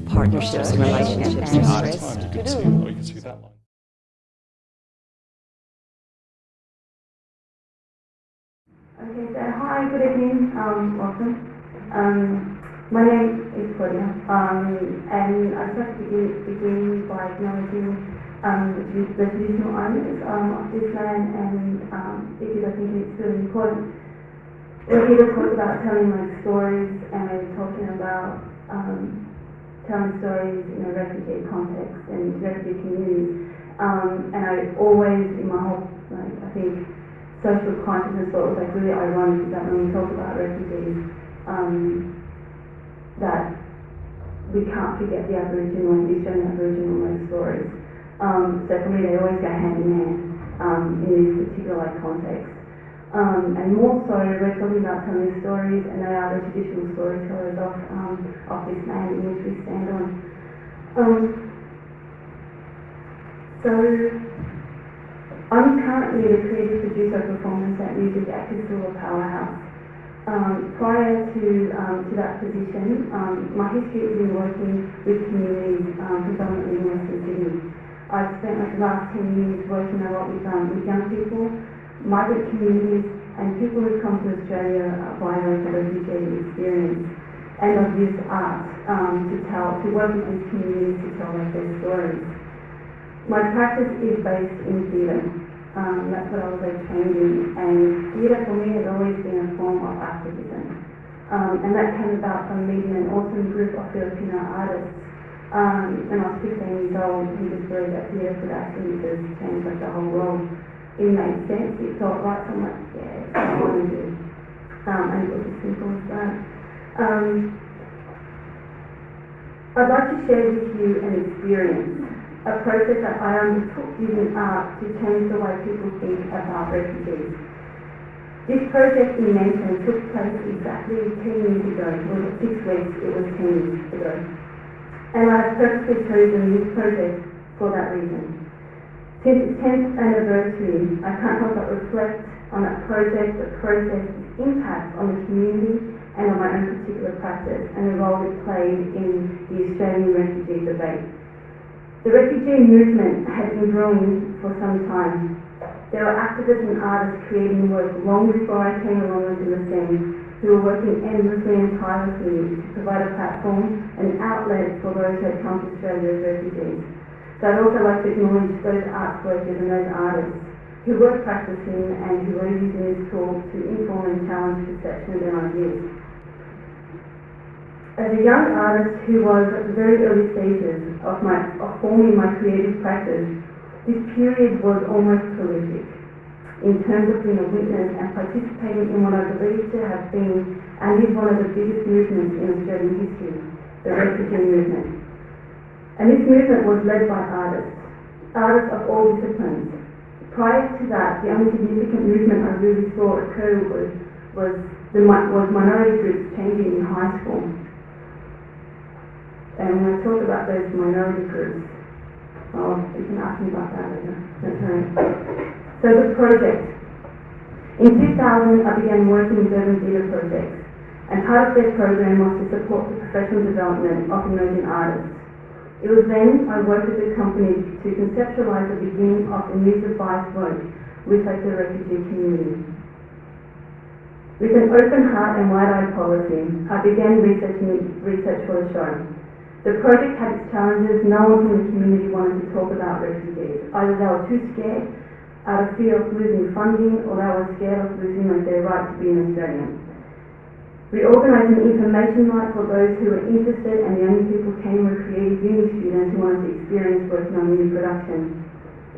Partnerships and relationships are stressed. You can see that line. Okay, so hi, good evening, welcome. My name is Claudia, and I'd like to begin by acknowledging the traditional owners of this land, and because I think it's really important. We're here to talk about telling stories, and we're talking about telling stories in a refugee context and refugee communities. And I always, in my whole, I think, social consciousness thought it was really ironic that when we talk about refugees, that we can't forget the Aboriginal, the Australian Aboriginal stories. So for me, they always go hand in hand in this particular context. And more so, we're talking about telling stories, and they are the traditional storytellers of this land in which we stand on. So, I'm currently the creative producer of performance at music at Crystal Powerhouse. Prior to that position, my history has been working with communities, predominantly in Western Sydney. I've spent the last 10 years working a lot with young people, migrant communities, and people who've come to Australia via the refugee experience, and I've used art to work with these communities to tell their stories. My practice is based in theatre. That's what I was trained in, and theatre for me has always been a form of activism. And that came about from meeting an awesome group of Filipino artists. When I was 15 years old, who just believed that theatre could actually just change the whole world. It made sense, it felt right, so I'm like, yeah, it's what I want to do. And it was as simple as that. I'd like to share with you an experience, a process that I undertook using art to change the way people think about refugees. This project in Menton took place exactly 10 years ago, or 6 weeks, it was 10 years ago. And I have purposely chosen this project for that reason. Since its 10th anniversary, I can't help but reflect on that project, the process, its impact on the community and on my own particular practice and the role it played in the Australian refugee debate. The refugee movement has been growing for some time. There were activists and artists creating work long before I came along into the scene, who were working endlessly and tirelessly to provide a platform and outlet for those who had come to Australia as refugees. So I'd also like to acknowledge those arts workers and those artists who were practicing and who were using this tool to inform and challenge perceptions and ideas. As a young artist who was at the very early stages of forming my creative practice, this period was almost prolific in terms of being a witness and participating in what I believe to have been and is one of the biggest movements in Australian history, the refugee movement. And this movement was led by artists of all disciplines. Prior to that, the only significant movement I really saw occur was minority groups changing in high school. And when I talk about those minority groups, well, you can ask me about that later. So the project. In 2000, I began working with urban theatre projects, and part of their program was to support the professional development of emerging artists. It was then I worked with the company to conceptualise the beginning of the new device work with the refugee community. With an open heart and wide-eyed policy, I began research for the show. The project had its challenges. No one from the community wanted to talk about refugees. Either they were too scared, out of fear of losing funding, or they were scared of losing their right to be an Australian. We organised an information night for those who were interested, and the only people came were creative uni students who wanted to experience working on new production.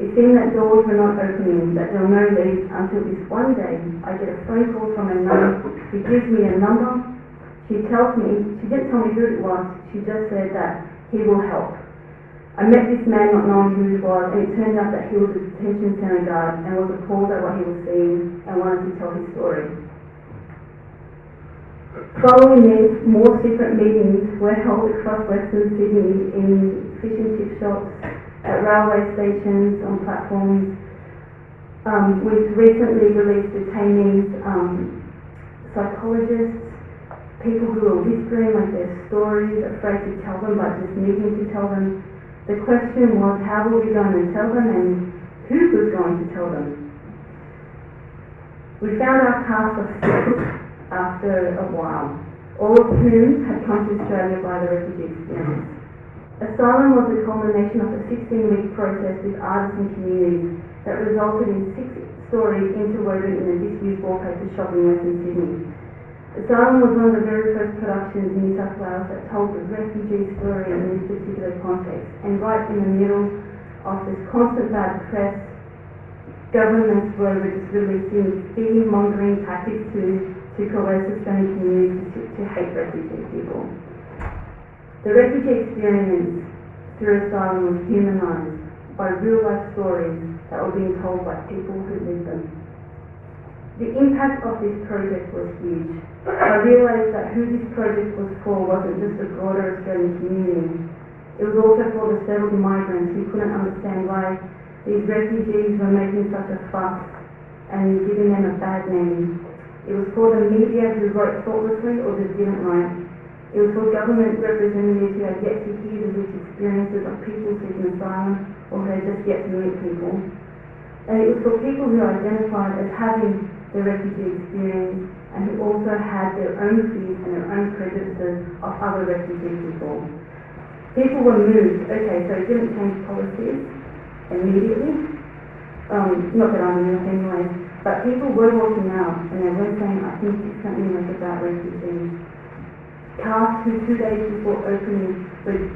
It seemed that doors were not opening, that there were no leads, until this one day I get a phone call from a nun who gives me a number. She didn't tell me who it was, she just said that he will help. I met this man not knowing who he was, and it turned out that he was a detention centre guard and was appalled at what he was seeing and wanted to tell his story. Following this, more secret meetings were held across Western Sydney in fish and chip shops, at railway stations, on platforms. We've recently released detainees, psychologists, people who were whispering like their stories, afraid to tell them but just needing to tell them. The question was, how were we going to tell them and who was going to tell them? We found our cast of six after a while, all of whom had come to Australia by the refugee experience. Asylum was the culmination of a 16-week process with artists and communities that resulted in 6 stories interwoven in a disused wallpaper shop in Western Sydney. Asylum was one of the very first productions in New South Wales that told the refugee story in this particular context, and right in the middle of this constant bad press, governments were just releasing fear-mongering tactics to coerce Australian communities to hate refugee people. The refugee experience through asylum was humanised by real-life stories that were being told by people who lived them. The impact of this project was huge. I realised that who this project was for wasn't just the broader Australian community. It was also for the settled migrants who couldn't understand why these refugees were making such a fuss and giving them a bad name. It was for the media who wrote thoughtlessly or just didn't write. It was for government representatives who had yet to hear the rich experiences of people seeking asylum or who had just yet to meet people. And it was for people who identified as having the refugee experience and who also had their own fears and their own prejudices of other refugee people. People were moved. Okay, so it didn't change policies immediately. Not that I knew anyway, but people were walking out and they were saying, I think it's something like about refugees. Cast who 2 days before opening were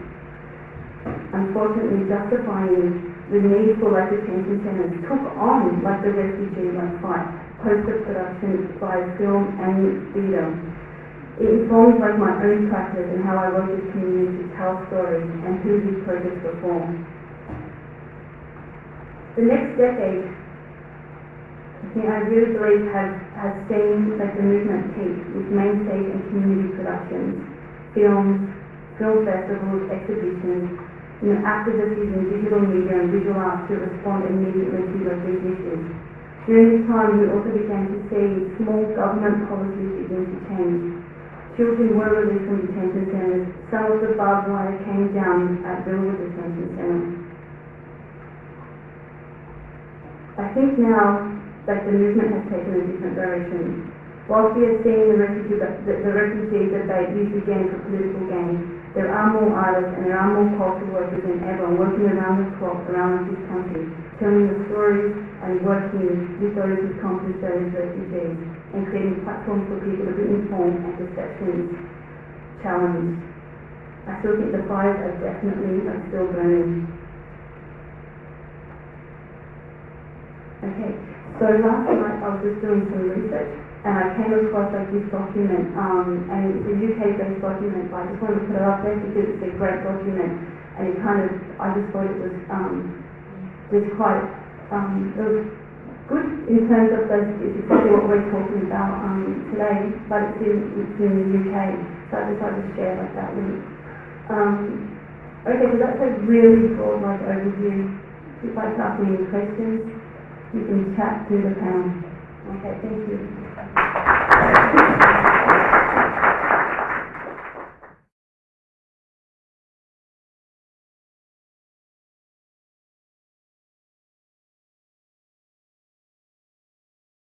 unfortunately justifying the need for like detention centres took on like the refugee fight, poster production by film and theatre. It informed like my own practice and how I work with communities to tell stories and who these projects were for. The next decade, I really believe has seen like the movement peak with main stage and community productions, films, film festivals, exhibitions, activists using digital media and visual arts to respond immediately to these issues. During this time, we also began to see small government policies begin to change. Children were released from detention centres. Some of the barbed wire came down at Billwood Detention Centre. I think now that the movement has taken a different direction. Whilst we are seeing the refugee debate used again for political gain, there are more artists and there are more cultural workers than ever working around the clock around this country, telling the stories and working with those who come to Australia as refugees and creating platforms for people to be informed and perceptions challenged. I still think the fires are definitely still burning. Okay. So last night I was just doing some research and I came across this document and it's a UK-based document, but I just wanted to put it up there because it's a great document and it I just thought it was quite, it was good in terms of it's exactly what we're talking about today, but it's in the UK, so I decided to share that link. Okay, so that's a really broad overview. If you'd like to ask me any questions, you can chat to the panel. Okay, thank you.